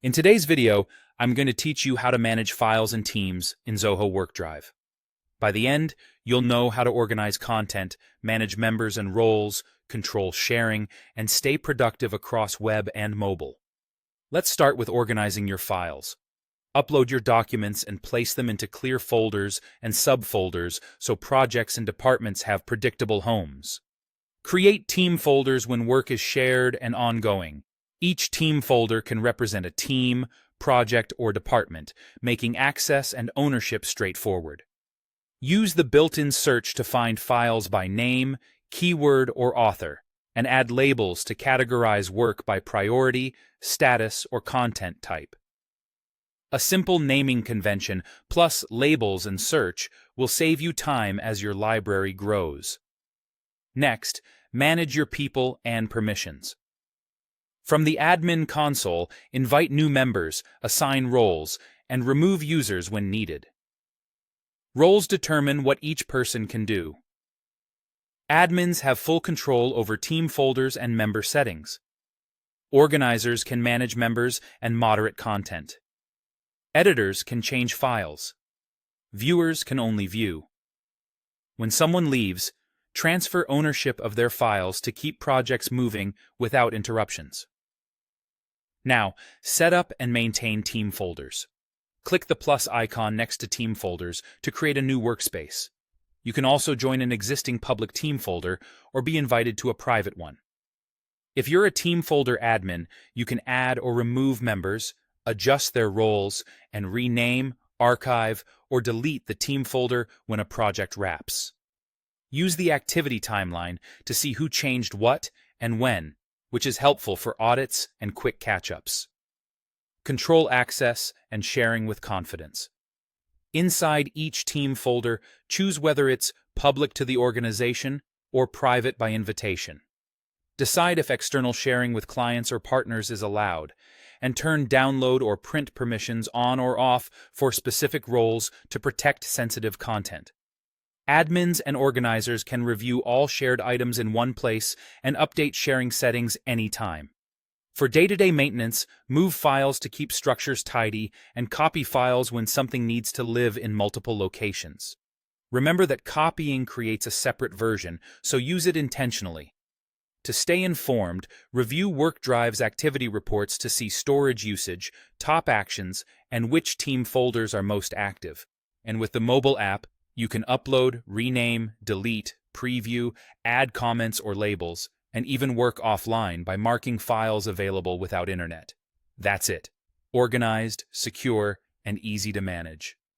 In today's video, I'm going to teach you how to manage files and teams in Zoho WorkDrive. By the end, you'll know how to organize content, manage members and roles, control sharing, and stay productive across web and mobile. Let's start with organizing your files. Upload your documents and place them into clear folders and subfolders so projects and departments have predictable homes. Create team folders when work is shared and ongoing. Each team folder can represent a team, project, or department, making access and ownership straightforward. Use the built-in search to find files by name, keyword, or author, and add labels to categorize work by priority, status, or content type. A simple naming convention plus labels and search will save you time as your library grows. Next, manage your people and permissions. From the admin console, invite new members, assign roles, and remove users when needed. Roles determine what each person can do. Admins have full control over team folders and member settings. Organizers can manage members and moderate content. Editors can change files. Viewers can only view. When someone leaves, transfer ownership of their files to keep projects moving without interruptions. Now, set up and maintain team folders. Click the plus icon next to team folders to create a new workspace. You can also join an existing public team folder or be invited to a private one. If you're a team folder admin, you can add or remove members, adjust their roles, and rename, archive, or delete the team folder when a project wraps. Use the activity timeline to see who changed what and when, which is helpful for audits and quick catch-ups. Control access and sharing with confidence. Inside each team folder, choose whether it's public to the organization or private by invitation. Decide if external sharing with clients or partners is allowed, and turn download or print permissions on or off for specific roles to protect sensitive content. Admins and organizers can review all shared items in one place and update sharing settings anytime. For day-to-day maintenance, move files to keep structures tidy and copy files when something needs to live in multiple locations. Remember that copying creates a separate version, so use it intentionally. To stay informed, review WorkDrive's activity reports to see storage usage, top actions, and which team folders are most active. And with the mobile app, you can upload, rename, delete, preview, add comments or labels, and even work offline by marking files available without internet. That's it. Organized, secure, and easy to manage.